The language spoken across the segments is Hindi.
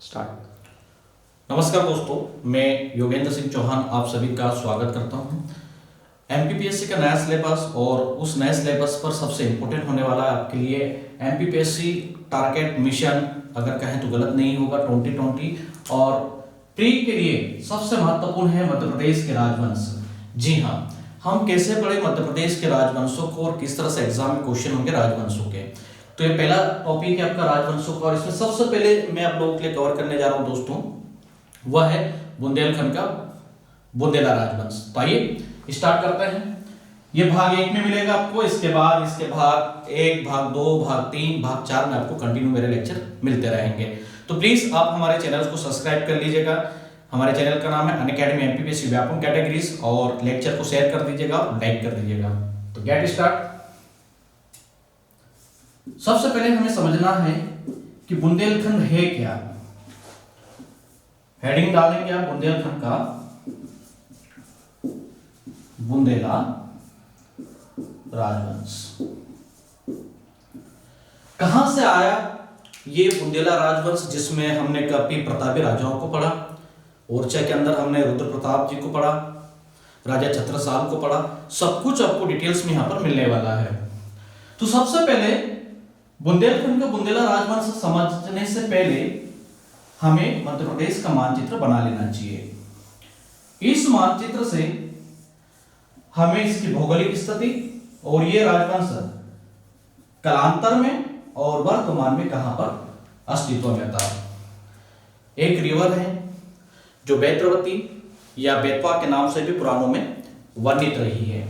स्टार्ट। नमस्कार दोस्तों, मैं योगेंद्र सिंह चौहान आप सभी का स्वागत करता हूं। एमपीपीएससी का नया सिलेबस और उस नए सिलेबस पर सबसे इम्पोर्टेंट होने वाला है आपके लिए एमपीपीएससी टारगेट मिशन, अगर कहें तो गलत नहीं होगा, 2020 और प्री के लिए सबसे महत्वपूर्ण है मध्य प्रदेश के राजवंश। जी हाँ, हम कैसे पढ़े मध्य प्रदेश के राजवंशों को और किस तरह से एग्जाम में क्वेश्चन होंगे राजवंशों के। तो ये पहला टॉपिक है आपका राजवंशों का, और इसमें सबसे पहले मैं आप लोगों के लिए कवर करने जा रहा हूं दोस्तों, वह है बुंदेलखंड का बुंदेला राजवंश। तो आइए स्टार्ट करते हैं। ये भाग 1 में मिलेगा आपको, इसके बाद इसके भाग 1, भाग 2, भाग 3, भाग 4 में आपको कंटिन्यू मेरे लेक्चर मिलते रहेंगे। तो प्लीज आप हमारे चैनल को सब्सक्राइब कर लीजिएगा। हमारे चैनल का नाम है अनअकैडमी एमपीपीएससी व्यापम कैटेगरीज, और लेक्चर को शेयर कर दीजिएगा, लाइक कर दीजिएगा। तो गेट स्टार्ट। सबसे पहले हमें समझना है कि बुंदेलखंड है क्या। हेडिंग डालेंगे आप बुंदेलखंड का बुंदेला राजवंश। कहां से आया ये बुंदेला राजवंश, जिसमें हमने कपि प्रतापी राजाओं को पढ़ा, ओरछा के अंदर हमने रुद्र प्रताप जी को पढ़ा, राजा छत्रसाल को पढ़ा। सब कुछ आपको डिटेल्स में यहां पर मिलने वाला है। तो सबसे पहले बुंदेलखंड का बुंदेला राजवंश समझने से पहले हमें मध्य प्रदेश का मानचित्र बना लेना चाहिए। इस मानचित्र से हमें इसकी भौगोलिक स्थिति और ये राजवंश कालांतर में और वर्तमान में कहां पर अस्तित्व में था। एक रिवर है जो बेत्रवती या बेतवा के नाम से भी पुराणों में वर्णित रही है।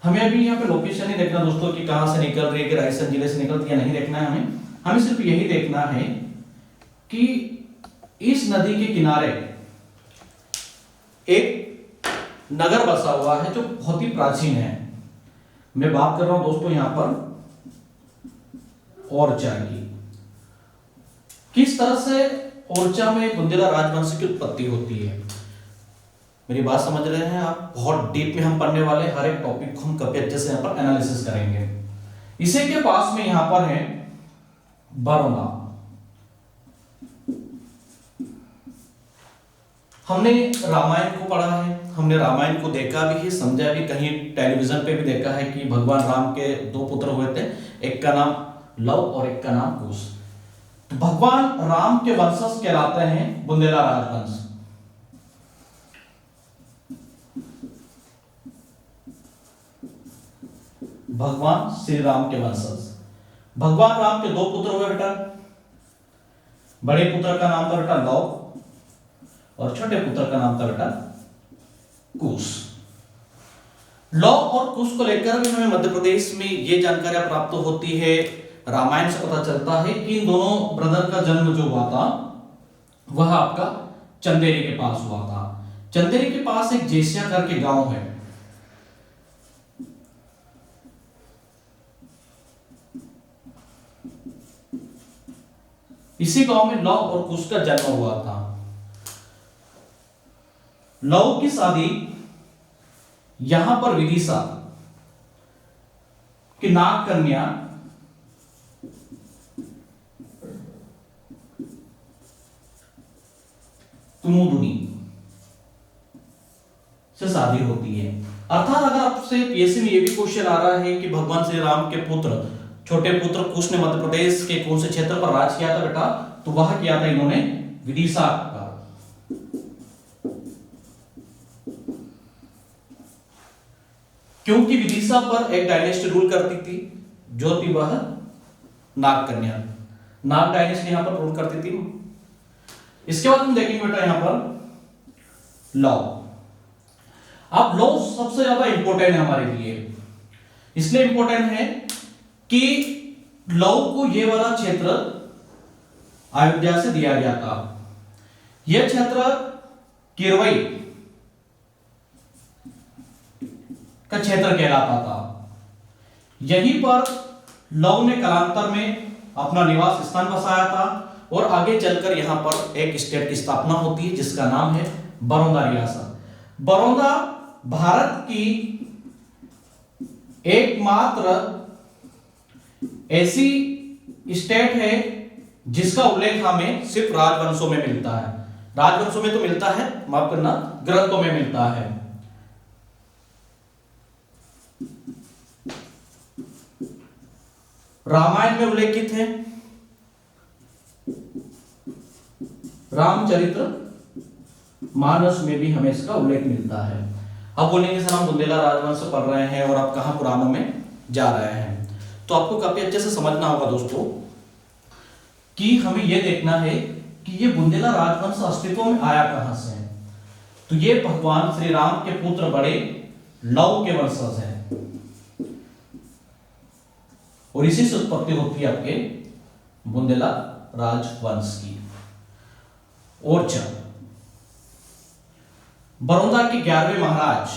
हमें अभी यहाँ पे लोकेशन नहीं देखना दोस्तों कि कहां से निकल रही है, कि रायसेन जिले से निकलती है, नहीं देखना है। हमें सिर्फ यही देखना है कि इस नदी के किनारे एक नगर बसा हुआ है जो बहुत ही प्राचीन है। मैं बात कर रहा हूं दोस्तों यहां पर ओरछा की। किस तरह से ओरछा में बुंदेला राजवंश की उत्पत्ति होती है, मेरी बात समझ रहे हैं आप। बहुत डीप में हम पढ़ने वाले, हर एक टॉपिक को हम काफी अच्छे से यहां पर एनालिसिस करेंगे। इसी के पास में यहां पर है बरौदा। हमने रामायण को पढ़ा है, हमने रामायण को देखा भी है, समझा भी, कहीं टेलीविजन पे भी देखा है कि भगवान राम के 2 पुत्र हुए थे, एक का नाम लव और एक का नाम कुश। तो भगवान राम के वंशज कहलाते हैं बुंदेला राजवंश। भगवान श्री राम के वंशज। भगवान राम के 2 पुत्र हुए बेटा। बड़े पुत्र का नाम था बेटा लव और छोटे पुत्र का नाम था बेटा कुश। लव और कुश को लेकर भी हमें मध्य प्रदेश में ये जानकारियां प्राप्त होती है। रामायण से पता चलता है कि इन दोनों ब्रदर का जन्म जो हुआ था वह आपका चंदेरी के पास हुआ था। चंदेरी के पास एक जेसिया करके गांव है। इसी गांव में लव और कुश का जन्म हुआ था। लव की शादी यहां पर विदिशा की नाग कन्या कुमुदुनी से शादी होती है। अर्थात अगर आपसे पीएससी में यह भी क्वेश्चन आ रहा है कि भगवान श्री राम के पुत्र, छोटे पुत्र कुश ने मध्य प्रदेश के कौन से क्षेत्र पर राज किया था बेटा, तो वह किया था इन्होंने विदिशा का। क्योंकि विदिशा पर एक डायनेस्टी रूल करती थी जो थी वह नाग कन्या, नाग डायनेस्टी यहां पर रूल करती थी। इसके बाद हम देखेंगे बेटा यहां पर लॉ। अब लॉ सबसे ज्यादा इंपॉर्टेंट है हमारे लिए, इसलिए इंपॉर्टेंट है कि लौ को ये वाला क्षेत्र अयोध्या से दिया गया था। यह क्षेत्र किरवई का क्षेत्र कहलाता था। यहीं पर लौ ने कालांतर में अपना निवास स्थान बसाया था, और आगे चलकर यहां पर एक स्टेट की स्थापना होती है जिसका नाम है बड़ौदा रियासत। बड़ौदा भारत की एकमात्र ऐसी स्टेट है जिसका उल्लेख हमें सिर्फ राजवंशों में मिलता है। राजवंशों में तो मिलता है, माफ करना, ग्रंथों में मिलता है। रामायण में उल्लेखित है, रामचरित्र मानस में भी हमें इसका उल्लेख मिलता है। अब बोलेंगे सर हम बुंदेला राजवंश पढ़ रहे हैं और आप कहां पुराणों में जा रहे हैं, तो आपको काफी अच्छे से समझना होगा दोस्तों कि हमें यह देखना है कि ये बुंदेला राजवंश अस्तित्व में आया कहां से है। तो ये भगवान श्री राम के पुत्र बड़े लव के वंशज हैं और इसी से उत्पत्ति होती है आपके बुंदेला राजवंश की। और जब बड़ौदा के 11वें महाराज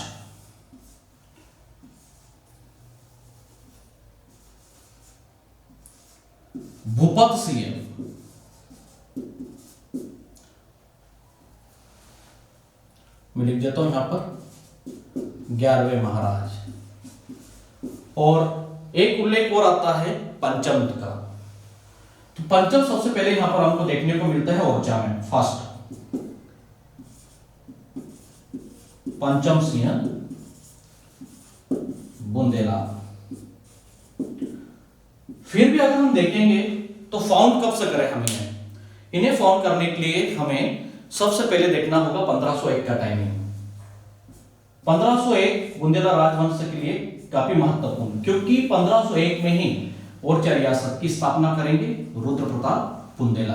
भूपत सिंह, मैं लिख देता हूं यहां पर 11वें महाराज, और एक उल्लेख और आता है पंचम का। तो पंचम सबसे पहले यहां पर हमको देखने को मिलता है ओरछा में, फर्स्ट पंचम सिंह बुंदेला। फिर भी अगर हम देखेंगे तो फाउंड कब से करें हमें, इन्हें फाउंड करने के लिए हमें सबसे पहले देखना होगा 1501 का टाइमिंग। 1501 बुंदेला राजवंश के लिए काफी महत्वपूर्ण, क्योंकि 1501 में ही ओरछा रियासत की स्थापना करेंगे रुद्र प्रताप बुंदेला।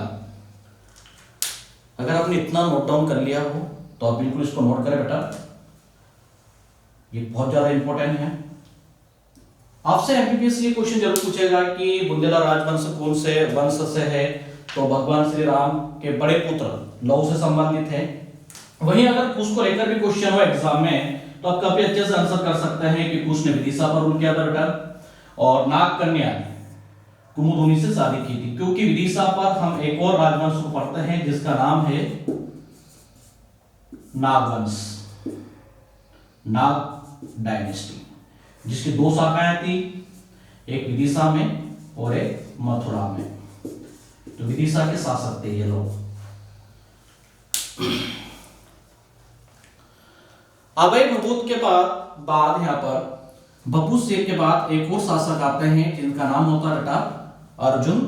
अगर आपने इतना नोट डाउन कर लिया हो तो आप बिल्कुल इसको नोट करें बेटा, ये बहुत ज्यादा इंपॉर्टेंट है। आपसे एमपीपीएससी ये क्वेश्चन जरूर पूछेगा कि बुंदेला राजवंश कौन से वंश से है, तो भगवान श्री राम के बड़े पुत्र लव से संबंधित है। वहीं अगर उसको लेकर भी क्वेश्चन हो एग्जाम में तो आप काफी अच्छे से आंसर कर सकते हैं कि कुश ने विदिशा पर रूल किया था बेटा, और नाग कन्या कुमुदुनी से शादी की थी। क्योंकि विदिशा पर हम एक और राजवंश को पढ़ते हैं जिसका नाम है नागवंश, नाग डायनेस्टी, जिसकी 2 शाखाएं थी, एक विदिशा में और एक मथुरा में। तो विदिशा के शासक थे ये लोग। अभय भभूत के बाद यहां पर भभूत सिंह के बाद एक और शासक आते हैं जिनका नाम होता है बेटा अर्जुन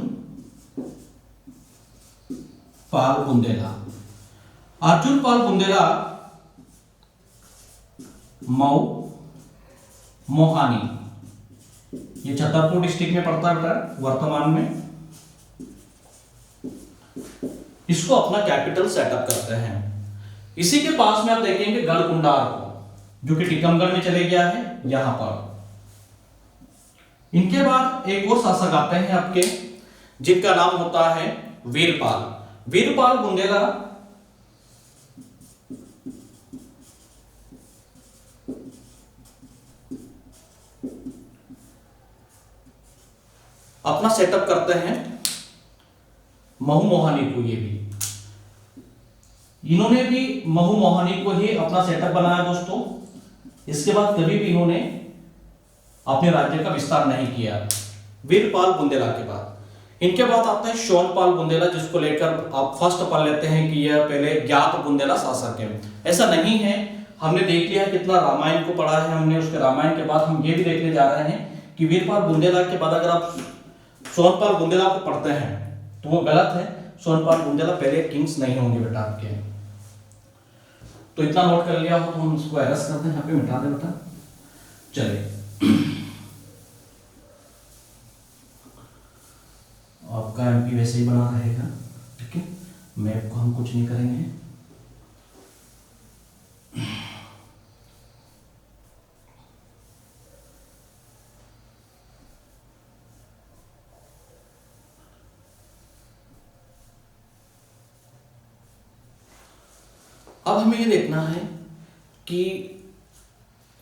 पाल बुंदेला। अर्जुन पाल बुंदेला मऊ मोहानी, ये छतरपुर डिस्ट्रिक्ट में पड़ता है बेटा वर्तमान में। इसको अपना कैपिटल सेटअप करते हैं। इसी के पास में आप देखेंगे गढ़कुंडार को, जो कि टीकमगढ़ में चले गया है यहां पर। इनके बाद एक और शासक आते हैं आपके जिनका नाम होता है वीरपाल। वीरपाल बुंदेला अपना सेटअप करते हैं महू मोहानी को। ये भी इन्होंने भी महू मोहानी को ही अपना सेटअप बनाया दोस्तों। इसके बाद कभी भी इन्होंने अपने राज्य का विस्तार नहीं किया वीरपाल बुंदेला के बाद। इनके बाद आता है शोनपाल बुंदेला, जिसको लेकर आप फर्स्ट पढ़ लेते हैं कि यह पहले ज्ञात बुंदेला शासक है। ऐसा नहीं है, हमने देख लिया कितना रामायण को पढ़ा है हमने, उसके रामायण के बाद हम ये भी देखने जा रहे हैं कि वीरपाल बुंदेला के बाद अगर आप सोनपाल बुंदेला को पढ़ते हैं तो वो गलत है। सोनपाल बुंदेला पहले किंग्स नहीं होंगे बेटा आपके। तो इतना नोट कर लिया हो तो हम इसको एरस करते हैं, यहाँ पे मिटा दें बेटा। चलिए आपका एमपी वैसे ही बना रहेगा, ठीक है, मैप को हम कुछ नहीं करेंगे। अब हमें ये देखना है कि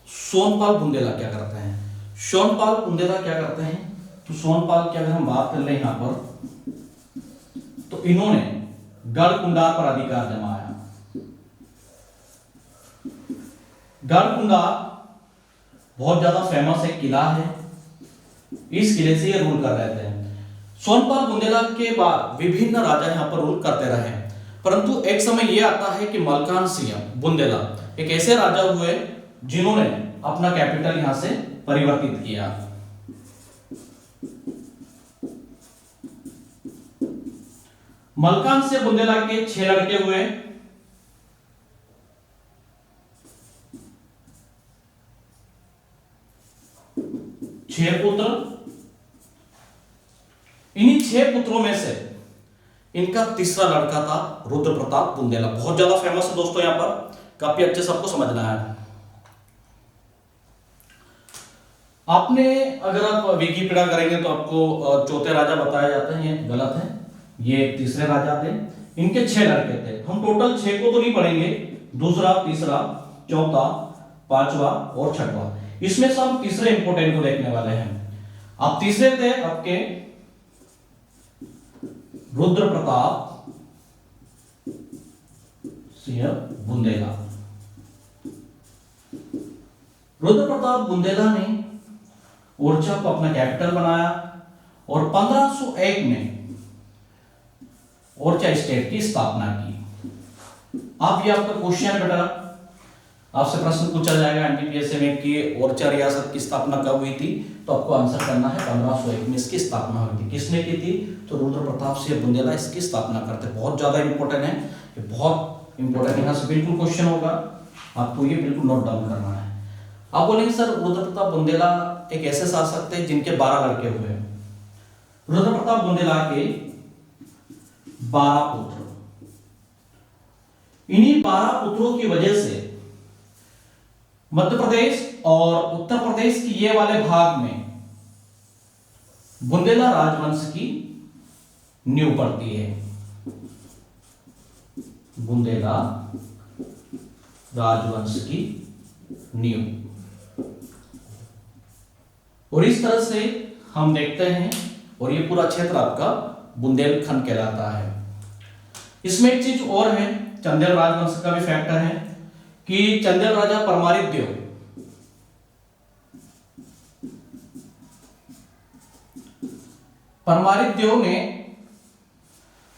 सोनपाल बुंदेला क्या करते हैं। सोनपाल बुंदेला क्या करते हैं, तो सोनपाल की अगर हम बात कर लें यहां पर, तो इन्होंने गढ़कुंडार पर अधिकार जमाया। गढ़कुंडार बहुत ज्यादा फेमस एक किला है, इस किले से ये रूल कर रहे थे। सोनपाल बुंदेला के बाद विभिन्न राजा यहाँ पर रूल करते रहे, परंतु एक समय यह आता है कि मलकान सिंह बुंदेला एक ऐसे राजा हुए जिन्होंने अपना कैपिटल यहां से परिवर्तित किया। मलकान सिंह बुंदेला के 6 लड़के हुए। छह पुत्र। इन्हीं 6 पुत्रों में से इनका तीसरा लड़का था रुद्र प्रताप बुंदेला। बहुत ज्यादा फेमस है दोस्तों, यहां पर काफी अच्छे सबको समझना है। आपने अगर आप विकिपीडिया करेंगे तो आपको चौथे राजा बताए जाते हैं, ये गलत है, ये तीसरे राजा थे। इनके 6 लड़के थे। हम टोटल 6 को तो नहीं पढ़ेंगे, दूसरा, तीसरा, चौथा, पांचवा और छठवा, इसमें से हम तीसरे इंपोर्टेंट को देखने वाले हैं। अब तीसरे थे आपके रुद्र प्रताप सिंह बुंदेला। रुद्र प्रताप बुंदेला ने ओरछा को अपना कैपिटल बनाया और 1501 में ओरछा स्टेट की स्थापना की। अब ये आपका क्वेश्चन है बेटा, आपसे प्रश्न पूछा जाएगा एमपीपीएससी में कि ओरछा रियासत की स्थापना कब हुई थी, तो आपको आंसर करना है 1501 में इसकी स्थापना हुई थी। किसने की थी? तो रुद्र प्रताप सिंह बुंदेला इसकी स्थापना करते। बहुत ज्यादा इंपॉर्टेंट है, ये बहुत इंपॉर्टेंट है, यहां से बिल्कुल क्वेश्चन होगा, आपको ये बिल्कुल नोट डाउन करना है। आप बोलेंगे सर रुद्र प्रताप बुंदेला एक ऐसे शासक थे जिनके 12 लड़के हुए। रुद्र प्रताप बुंदेला के 12 पुत्र। इन्हीं 12 पुत्रों की वजह से मध्य प्रदेश और उत्तर प्रदेश की ये वाले भाग में बुंदेला राजवंश की नींव पड़ती है। बुंदेला राजवंश की नींव। और इस तरह से हम देखते हैं, और ये पूरा क्षेत्र आपका बुंदेलखंड कहलाता है। इसमें एक चीज और है, चंदेल राजवंश का भी फैक्टर है कि चंदेल राजा परमारिदेव ने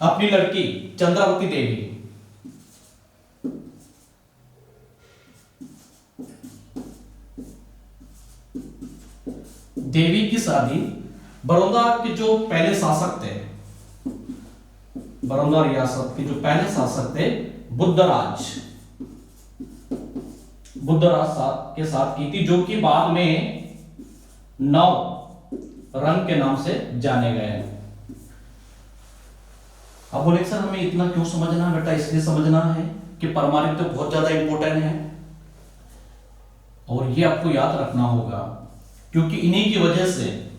अपनी लड़की चंद्रावती देवी की शादी बड़ौदा के जो पहले शासक थे, बड़ौदा रियासत के जो पहले शासक थे बुद्धराज के साथ की थी, जो कि बाद में नव रंग के नाम से जाने गए। अब बोले सर हमें इतना क्यों समझना है बेटा? इसलिए समझना है कि परमारित तो बहुत ज्यादा इंपॉर्टेंट है और ये आपको याद रखना होगा, क्योंकि इन्हीं की वजह से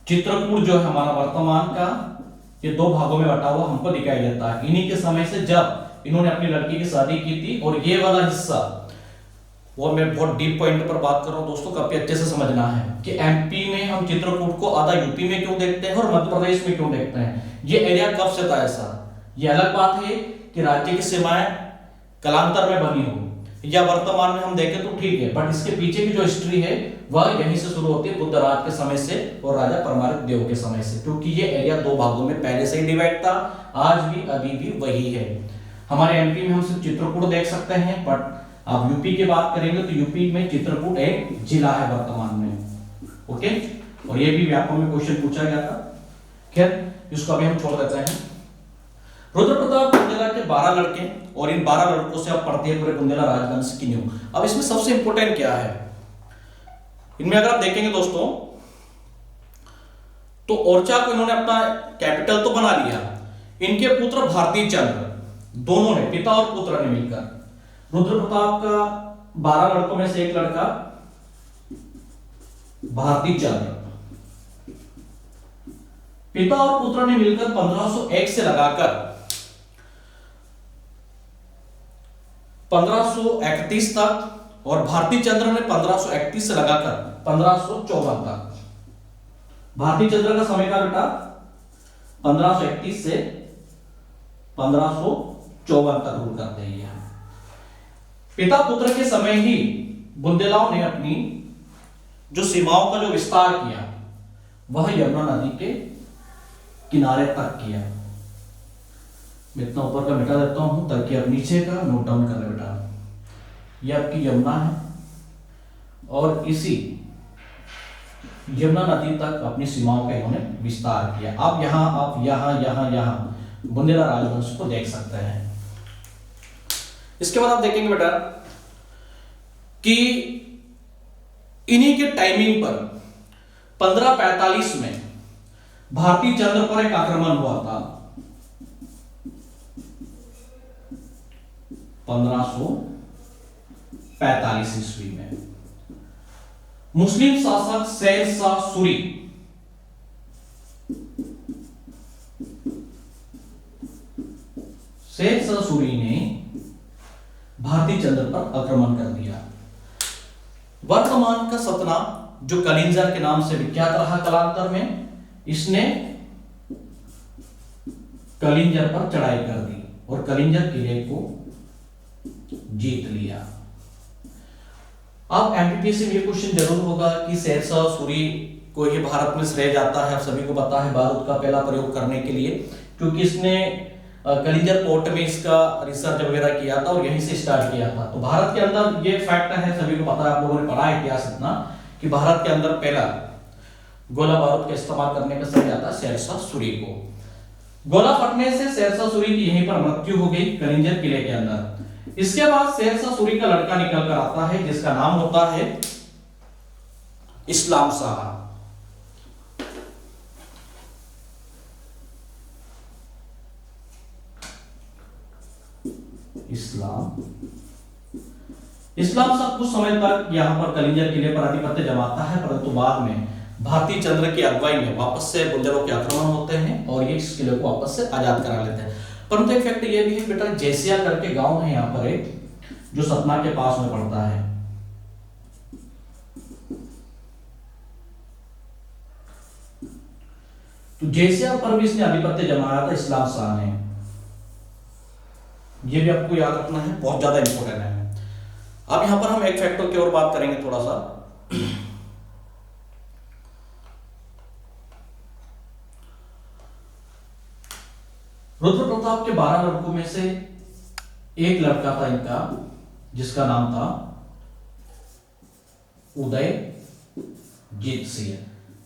चित्रकूट जो है हमारा वर्तमान का, ये 2 भागों में बटा हुआ हमको दिखाई देता है। इन्हीं के समय से जब इन्होंने अपनी लड़की की शादी की थी, और ये वाला हिस्सा वो मैं बहुत डीप पॉइंट पर बात कर रहा हूं दोस्तों, काफी अच्छे से समझना है कि एमपी में हम चित्रकूट को आधा यूपी में क्यों देखते हैं और मध्य प्रदेश में क्यों देखते हैं। ये एरिया कब से था ऐसा, ये अलग बात है कि राज्य की सीमाएं कालांतर में बनी हो या वर्तमान में हम देखें तो ठीक है, बट इसके पीछे की जो हिस्ट्री है वह यहीं से शुरू होती है, बुद्धराज के समय से और राजा परमारित देव के समय से, क्योंकि ये एरिया 2 भागों में पहले से ही डिवाइड था, आज भी अभी भी वही है। हमारे एमपी में हम सिर्फ चित्रकूट देख सकते हैं, बट आप यूपी की बात करेंगे तो यूपी में चित्रकूट एक जिला है वर्तमान में। ओके, और ये भी व्यापक में क्वेश्चन पूछा गया था। खैर इसको अभी हम छोड़ देते हैं। रुद्र प्रताप बुंदेला के 12 लड़के, और इन 12 लड़कों से अब पड़ती है पूरे बुंदेला राजवंश की नींव। अब इसमें सबसे इंपॉर्टेंट क्या है, इनमें अगर आप देखेंगे दोस्तों तो ओरछा को इन्होंने अपना कैपिटल तो बना लिया, इनके पुत्र भारती चंद्र दोनों ने, पिता और पुत्र ने मिलकर, रुद्र प्रताप का 12 लड़कों में से एक लड़का भारती चंद्र, पिता और पुत्र ने मिलकर 1501 से लगाकर 1531 तक, और भारती चंद्र ने 1531 से लगाकर 1554 तक। भारती चंद्र का समय का बेटा 1531 से 1554 तक रूल करते हैं। पिता पुत्र के समय ही बुंदेलाओं ने अपनी जो सीमाओं का जो विस्तार किया वह यमुना नदी के किनारे तक किया। मैं इतना ऊपर का मिटा देता हूं ताकि आप नीचे का नोट डाउन कर ले बेटा। ये आपकी यमुना है और इसी यमुना नदी तक अपनी सीमाओं का इन्होंने विस्तार किया। अब आप यहां बुंदेला राजवंश को देख सकते हैं। इसके बाद आप देखेंगे बेटा कि इन्हीं के टाइमिंग पर 1545 में भारतीय चंद्र पर एक आक्रमण हुआ था। 1545 ईस्वी में मुस्लिम शासक शेर शाह सूरी ने भारतीय चंद्र पर आक्रमण कर दिया। वर्तमान का सतना जो कलिंजर के नाम से विख्यात रहा कालांतर में, इसने कलिंजर पर चढ़ाई कर दी और कलिंजर किले को जीत लिया। अब एमपीपीएससी में ये क्वेश्चन जरूर होगा कि शेर शाह सूरी को ही भारत में श्रेय जाता है। आप सभी को पता है बारूद का पहला प्रयोग करने के लिए, क्योंकि इसने कलिंजर पोर्ट में इसका रिसर्च वगैरह किया था और यहीं से स्टार्ट किया था। तो भारत के अंदर ये फैक्ट है, सभी को पता है, आप लोगों ने पढ़ा है इतिहास इतना कि भारत के अंदर पहला गोला बारूद का इस्तेमाल करने का श्रेय जाता है शेर शाह सूरी को। गोला फटने से शेर शाह सूरी की यहीं पर मृत्यु हो गई कलिंजर किले के अंदर। इसके बाद शेर शाह सूरी का लड़का निकल कर आता है जिसका नाम होता है इस्लाम शाह। इस्लाम शाह कुछ समय तक यहां पर कलिंजर किले पर आधिपत्य जमाता है, परंतु बाद में भारतीय चंद्र की अगुवाई में वापस से बुल्लरों के आक्रमण होते हैं और ये इस किले को वापस से आजाद करा लेते हैं। परंतु एक फैक्ट ये भी है बेटा, जैसिया करके गांव है यहाँ पर एक, जो सतना के पास में पड़ता है। तो जैसिया पर भी इसने आधिपत्य जमाया था इस्लाम शाह ने। ये भी आपको याद रखना है, बहुत ज्यादा इंपॉर्टेंट है। अब यहां पर हम एक फैक्टर की और बात करेंगे थोड़ा सा। रुद्र प्रताप के 12 लड़कों में से एक लड़का था इनका जिसका नाम था उदयजीत सिंह।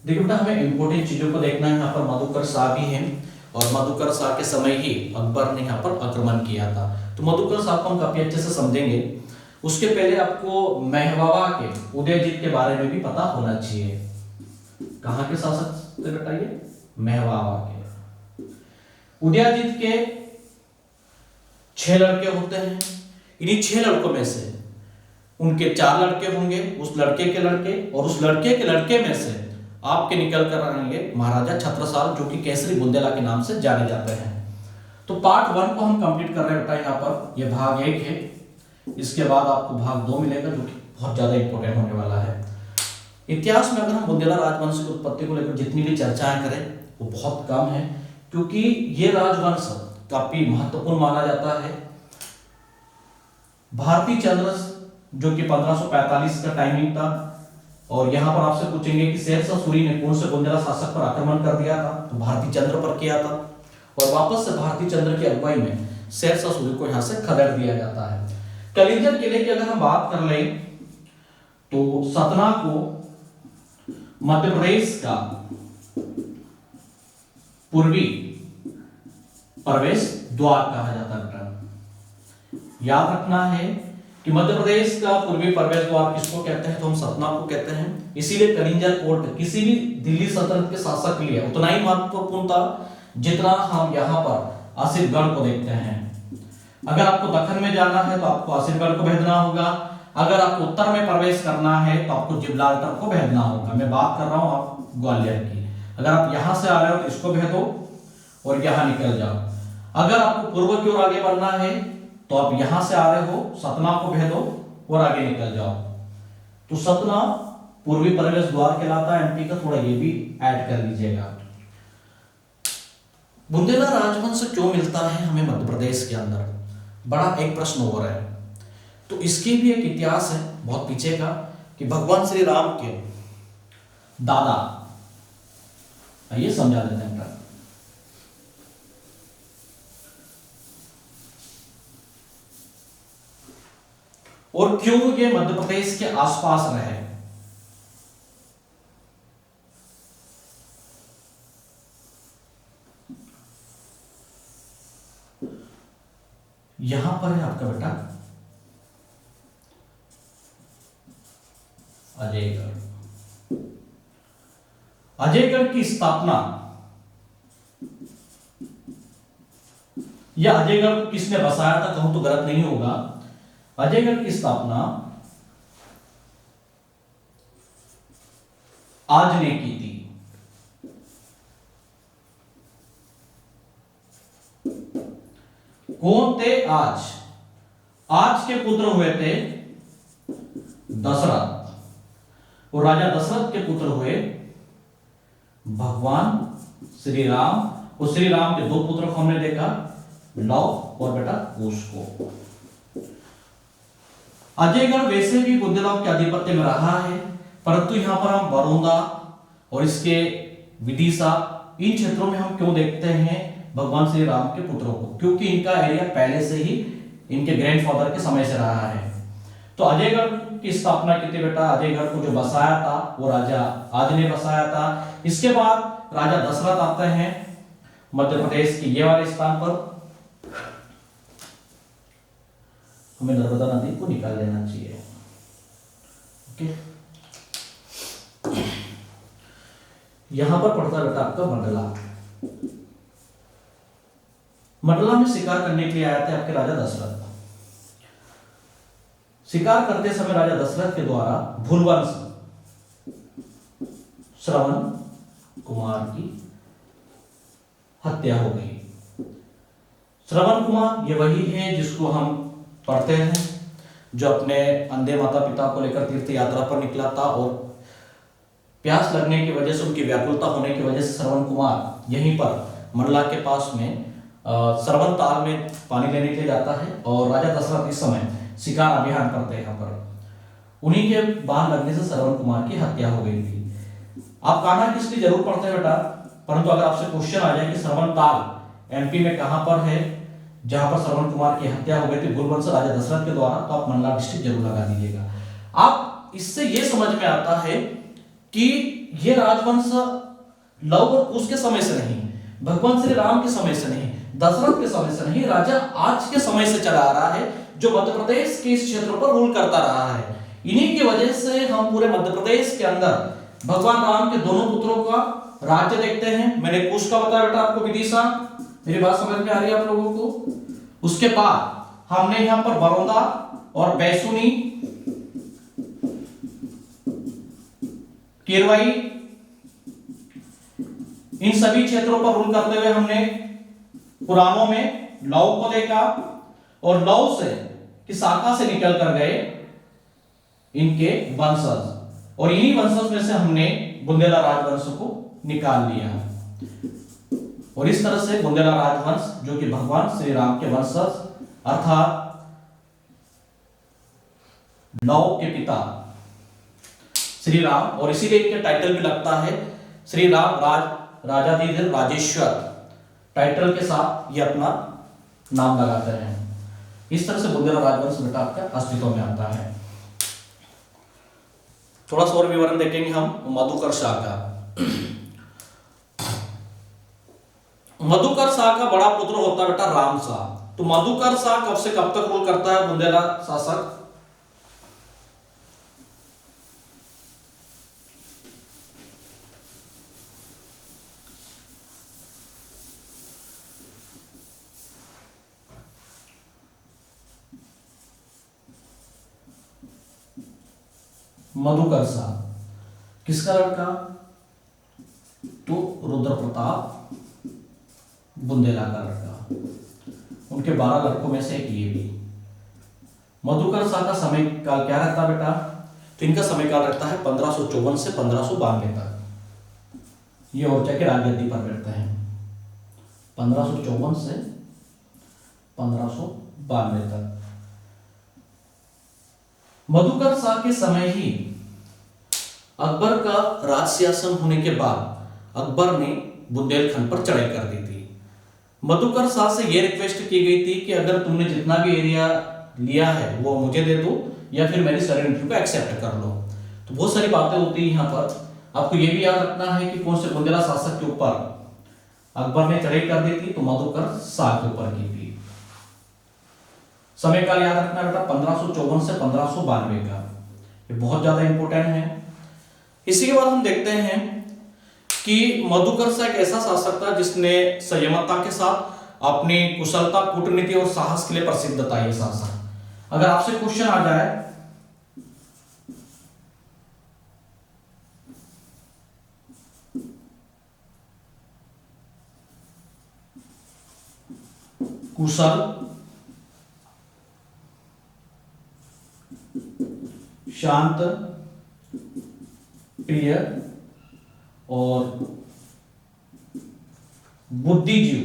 देखिए बेटा, हमें इंपॉर्टेंट चीजों को देखना है। यहाँ पर मधुकर शाह भी हैं और मधुकर शाह के समय ही अकबर ने यहाँ पर आक्रमण किया था। तो मधुकर शाह को हम काफी अच्छे से समझेंगे। उसके पहले आपको मेहवावा के उदयजीत के बारे में भी पता होना चाहिए। कहां के शासक थे बेटा ये? मेहवावा के। उदयजीत के 6 लड़के होते हैं। इन्हीं 6 लड़कों में से उनके 4 लड़के होंगे, उस लड़के के लड़के और उस लड़के के लड़के में से आपके निकल कर आएंगे महाराजा छत्रसाल, जो कि केसरी बुंदेला के नाम से जाने जाते हैं। तो पार्ट 1 को हम कंप्लीट कर रहे हैं बेटा। यहाँ पर यह भाग 1 है। इसके बाद आपको भाग 2 मिलेगा जो कि बहुत ज्यादा इंपॉर्टेंट होने वाला है। इतिहास में अगर हम बुंदेला राजवंश की उत्पत्ति को लेकर जितनी भी चर्चाएं करें वो बहुत कम है, क्योंकि ये राजवंश काफी महत्वपूर्ण माना जाता है। भारतीय चंद्र जो कि 1545 का टाइमिंग था, और यहां पर आपसे पूछेंगे कि शेर शाह सूरी ने कौन से बुंदेला शासक पर आक्रमण कर दिया था, तो भारतीय चंद्र पर किया था और वापस से भारतीय चंद्र की अगुवाई में शेर शाह सूरी को यहां से खदेड़ दिया जाता है। कलिंजर किले की अगर हम बात कर लें तो सतना को मध्य प्रदेश का पूर्वी प्रवेश द्वार कहा जाता है। याद रखना है कि मध्य प्रदेश का पूर्वी प्रवेश द्वार किसको कहते हैं, तो हम सतना को कहते हैं। इसीलिए कलिंजर कोट किसी भी दिल्ली सल्तनत के शासक के लिए उतना ही महत्वपूर्ण था जितना हम यहाँ पर आसिफगढ़ को देखते हैं। अगर आपको दक्कन में जाना है तो आपको आसिफगढ़ को भेजना होगा। अगर आपको उत्तर में प्रवेश करना है तो आपको जिब्राल्टर को भेजना होगा। मैं बात कर रहा हूं आप ग्वालियर की। अगर आप यहां से आ रहे हो तो इसको भेजो और यहां निकल जाओ। अगर आपको पूर्व की ओर आगे बढ़ना है तो आप यहां से आ रहे हो, सतना को भेजो और आगे निकल जाओ। तो सतना पूर्वी प्रवेश द्वार कहलाता है एमपी का। थोड़ा ये भी ऐड कर लीजिएगा। बुंदेला राजवंश क्यों मिलता है हमें मध्य प्रदेश के अंदर, बड़ा एक प्रश्न हो रहा है। तो इसकी भी एक इतिहास है बहुत पीछे का कि भगवान श्री राम के दादा, ये समझा देते हैं। और क्यों ये मध्य प्रदेश के आसपास रहे? यहां पर है आपका बेटा अजयगढ़। अजयगढ़ की स्थापना या अजयगढ़ को किसने बसाया था कहूं तो गलत नहीं होगा। अजयगढ़ की स्थापना आज ने की थी। कौन थे आज? आज के पुत्र हुए थे दशरथ, और राजा दशरथ के पुत्र हुए भगवान श्री राम। और श्री राम के दो पुत्र को हमने देखा, लव और बेटा कुश को। अजयगढ़ वैसे भी बुंदेलखंड के आधिपत्य में रहा है, परंतु यहां पर हम बरोदा और इसके विदिशा इन क्षेत्रों में हम क्यों देखते हैं भगवान श्री राम के पुत्रों को? क्योंकि इनका एरिया पहले से ही इनके ग्रैंडफादर के समय से रहा है। तो अजयगढ़ की स्थापना की थी बेटा, अजयगढ़ को जो बसाया था वो राजा आज ने बसाया था। इसके बाद राजा दशरथ आते हैं मध्य प्रदेश के ये वाले स्थान पर। हमें नर्मदा नदी को निकाल लेना चाहिए। ओके, यहां पर पड़ता है बेटा आपका मंडला। मंडला में शिकार करने के लिए आए थे आपके राजा दशरथ। शिकार करते समय राजा दशरथ के द्वारा भूलवंश श्रवण कुमार की हत्या हो गई। श्रवण कुमार ये वही है जिसको हम पढ़ते हैं, जो अपने अंधे माता पिता को लेकर तीर्थ यात्रा पर निकला था और प्यास लगने की वजह से, उनकी व्याकुलता होने की वजह से श्रवण कुमार यहीं पर मंडला के पास में श्रवण ताल में पानी लेने के लिए जाता है। और राजा दशरथ इस समय शिकार अभियान करते हैं यहाँ पर। उन्हीं के बाण लगने से श्रवण कुमार की हत्या हो गई थी। आप कान्हा किसकी जरूर पढ़ते हैं बेटा, परंतु अगर आपसे क्वेश्चन आ जाए कि श्रवण ताल एमपी में कहां पर है जहां पर श्रवण कुमार की हत्या हो गई थी भूलवंश राजा दशरथ के द्वारा, तो आप मंडला डिस्ट्रिक्ट जरूर लगा दीजिएगा। आप इससे यह समझ में आता है कि यह राजवंश लव और कुश के समय से नहीं, भगवान श्री राम के समय से नहीं, दशरथ के समय से नहीं, राजा आज के समय से चला आ रहा है, जो मध्य प्रदेश के इस क्षेत्र पर रूल करता रहा है। इन्हीं की वजह से हम पूरे मध्य प्रदेश के अंदर भगवान राम के दोनों पुत्रों का राज्य देखते हैं। मैंने कुश का बताया बेटा आपको विदिशा, मेरी बात समझ में आ रही है आप लोगों को? उसके बाद हमने यहां पर बरोदा और बैसुनी, किरवई, इन सभी क्षेत्रों पर रूल करते हुए हमने पुराणों में लव को देखा, और लव से की शाखा से निकल कर गए इनके वंशज, और इन्हीं वंशज में से हमने बुंदेला राजवंश को निकाल लिया। और इस तरह से बुंदेला राजवंश, जो कि भगवान श्री राम के वंशज अर्थात लव के पिता श्री राम, और इसीलिए इनके टाइटल भी लगता है श्री राम राजाधिराज राजेश्वर टाइटल के साथ ये अपना नाम लगाते हैं। इस तरह से बुंदेला राजवंश बेटा आपका अस्तित्व में आता है। थोड़ा सा और विवरण देखेंगे हम मधुकर शाह का। मधुकर शाह का बड़ा पुत्र होता है बेटा राम शाह। तो मधुकर शाह कब से कब तक रूल करता है बुंदेला शासक? मधुकर शाह किसका लड़का? तो रुद्र प्रताप बुंदेला का लड़का। उनके 12 लड़कों में से एक ये भी। मधुकर शाह का समय काल क्या रहता बेटा? तो इनका समय काल रहता है 1554 से 1592 तक। ये और जाके राजगद्दी पर बैठते हैं 1554 से 1592 तक। मधुकर शाह के समय ही अकबर का राज सिंहासन होने के बाद अकबर ने बुंदेलखंड पर चढ़ाई कर दी थी। मधुकर शाह से यह रिक्वेस्ट की गई थी कि अगर तुमने जितना भी एरिया लिया है वो मुझे दे दो या फिर मेरी सरेंडर को एक्सेप्ट कर लो। तो बहुत सारी बातें होती है यहाँ पर। आपको ये भी याद रखना है कि कौन से बुंदेला शासक के ऊपर अकबर ने चढ़ाई कर दी थी, तो मधुकर शाह के ऊपर की थी। समय काल याद रखना बेटा 1554 से 1592 का, ये बहुत ज्यादा इंपॉर्टेंट है। इसी के बाद हम देखते हैं कि मधुकर शाह एक ऐसा शासक था जिसने संयमता के साथ अपनी कुशलता, कूटनीति और साहस के लिए प्रसिद्ध था ये शासक। अगर आपसे क्वेश्चन आ जाए कुशल, शांत, प्रिय और बुद्धिजीव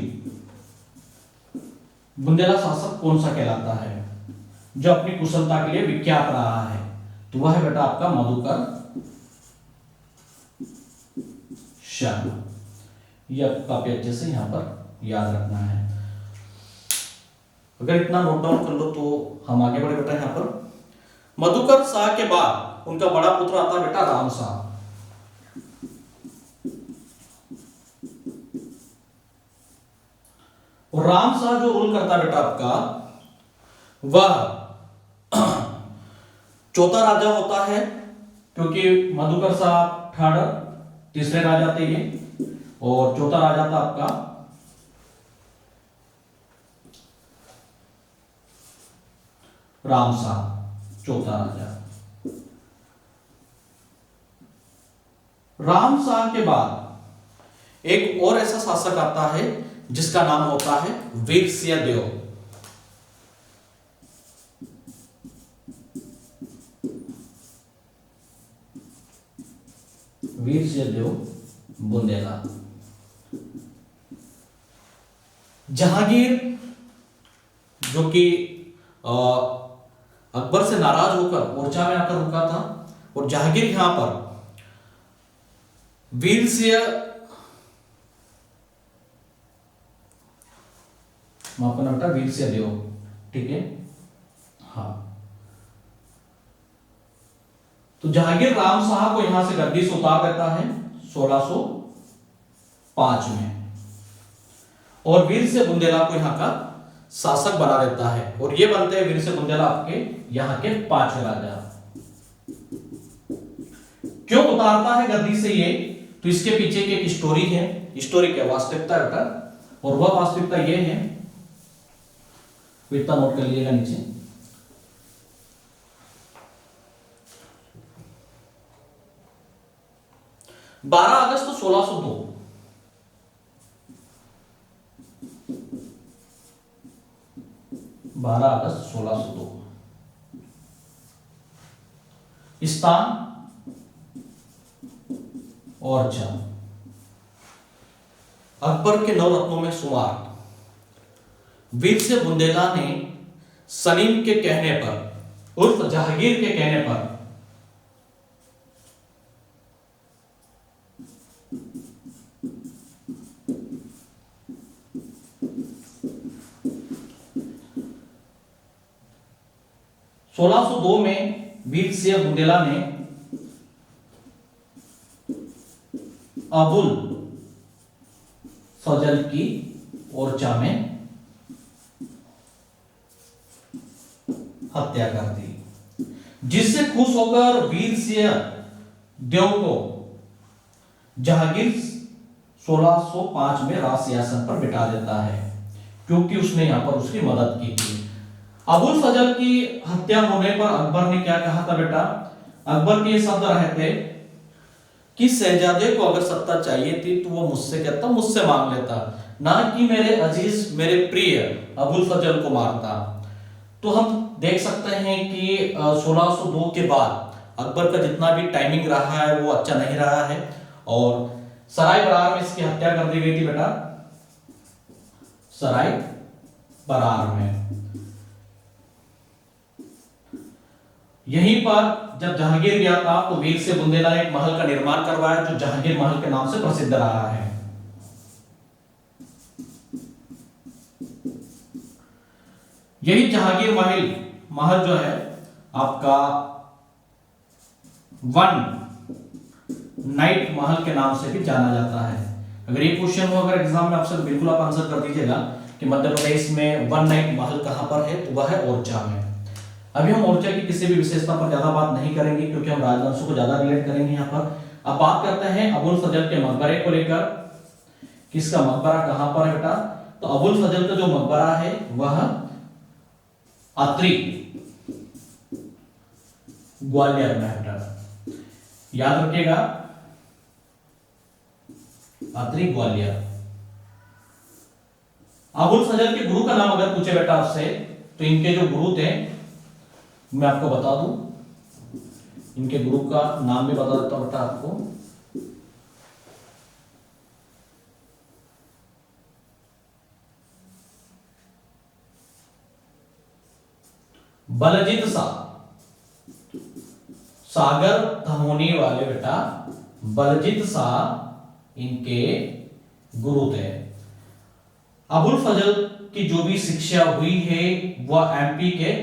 बुंदेला शासक कौन सा कहलाता है जो अपनी कुशलता के लिए विख्यात रहा है, तो वह है बेटा आपका मधुकर शाह। यह आपको काफी अच्छे से यहां पर याद रखना है। अगर इतना नोट डाउन कर लो तो हम आगे बढ़े बेटा। यहां पर मधुकर शाह के बाद उनका बड़ा पुत्र आता बेटा राम शाह। और राम शाह जो रूल करता बेटा आपका, वह चौथा राजा होता है, क्योंकि मधुकर शाह थर्ड तीसरे राजा थे ये, और चौथा राजा था आपका राम शाह, चौथा राजा। राम शाह के बाद एक और ऐसा शासक आता है जिसका नाम होता है वीरसिंह देव। वीरसिंह देव बुंदेला। जहांगीर जो कि अकबर से नाराज होकर ओरछा में आकर रुका था, और जहांगीर यहां पर वीरसिंह माफ करना बेटा वीरसिंह देव, ठीक है हाँ। तो जहांगीर राम शाह को यहां से गद्दी से उतार देता है 1605 में, और वीरसिंह बुंदेला को यहां का शासक बना देता है, और ये बनते हैं वीरसिंह बुंदेला आपके यहां के 5वें राजा। क्यों उतारता है गद्दी से ये, तो इसके पीछे की एक स्टोरी है, स्टोरी क्या वास्तविकता बेटा, और वह वास्तविकता ये है, इतना नोट कर लीजिएगा नीचे। 12 अगस्त 1602 12 अगस्त 1602 स्थान ओरछा। अकबर के नवरत्नों में शुमार वीरसिंह बुंदेला ने सलीम के कहने पर उर्फ जहांगीर के कहने पर (1602) में वीरसिंह बुंदेला ने अबुल फजल की ओरछा में हत्या कर दी, जिससे खुश होकर वीरसिंह देव को जहांगीर 1605 में राज सिंहासन पर बिठा देता है, क्योंकि उसने यहां पर उसकी मदद की थी। अबुल फजल की हत्या होने पर अकबर ने क्या कहा था बेटा, अकबर के ये शब्द रहे थे कि शहजादे को अगर सत्ता चाहिए थी तो वो मुझसे कहता, मुझसे मांग लेता, ना कि मेरे अजीज मेरे प्रिय अबुल फजल को मारता। तो हम देख सकते हैं कि 1602 के बाद अकबर का जितना भी टाइमिंग रहा है वो अच्छा नहीं रहा है, और सराय बरार में इसकी हत्या कर दी गई थी बेटा, सराय बरार में। यहीं पर जब जहांगीर गया था तो वीरसिंह बुंदेला ने एक महल का निर्माण करवाया जो जहांगीर महल के नाम से प्रसिद्ध रहा है। यही जहांगीर महल महल जो है आपका वन नाइट महल के नाम से भी जाना जाता है। अगर ये क्वेश्चन हो अगर एग्जाम में आपसे, बिल्कुल आप आंसर कर दीजिएगा कि मध्य प्रदेश में वन नाइट महल कहां पर है, तो वह है ओरछा में। अभी हम ओरछा की किसी भी विशेषता पर ज्यादा बात नहीं करेंगे क्योंकि हम राजवंशों को ज्यादा रिलेट करेंगे यहाँ पर। अब बात करते हैं अबुल फजल के मकबरे को लेकर। किसका मकबरा कहां पर है बेटा, तो अबुल फजल का जो मकबरा है वह अत्रि ग्वालियर में है। याद रखिएगा, अत्रि ग्वालियर। अबुल फजल के गुरु का नाम अगर पूछे बेटा आपसे, तो इनके जो गुरु थे मैं आपको बता दूं, इनके गुरु का नाम भी बता देता हूं बेटा आपको। बलजीत शाह, सागर धमोनी वाले बेटा बलजीत शाह इनके गुरु थे। अबुल फजल की जो भी शिक्षा हुई है वह एमपी के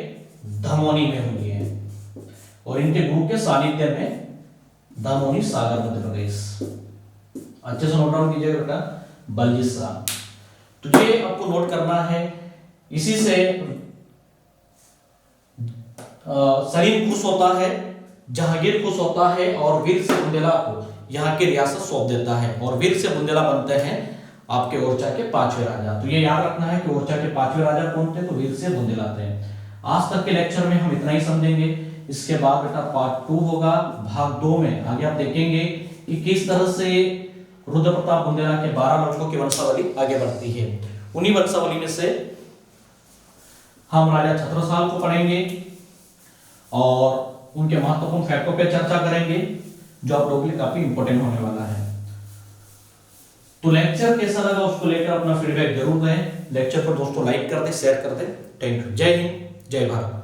धमोनी में हुई है और इनके गुरु के सानिध्य में धमोनी, सागर, मध्य प्रदेश। अच्छे से नोट डाउन कीजिएगा बेटा, बलजीत शाह। तो ये आपको नोट करना है। इसी से सलीम खुश होता है, जहांगीर खुश होता है और वीर से बुंदेला को यहाँ की रियासत सौंप देता है और वीर से बुंदेला बनते हैं आपके ओरछा के 5वें राजा। तो ये याद रखना है कि ओरछा के 5वें राजा कौन थे, तो वीर से बुंदेला थे। आज तक के लेक्चर में हम इतना ही समझेंगे। इसके बाद बेटा पार्ट 2 होगा, भाग 2 में आगे आप देखेंगे कि किस तरह से रुद्र प्रताप बुंदेला के 12 लड़कों की वंशावली आगे बढ़ती है। उन्हीं वंशावली में से हम राजा छत्रसाल को पढ़ेंगे और उनके महत्वपूर्ण फैक्टों पे चर्चा करेंगे जो आप लोगों के लिए काफी इंपॉर्टेंट होने वाला है। तो लेक्चर कैसा लगा उसको लेकर अपना फीडबैक जरूर दें। लेक्चर पर दोस्तों लाइक कर दें, शेयर कर दें। Thank you. जय हिंद, जय भारत।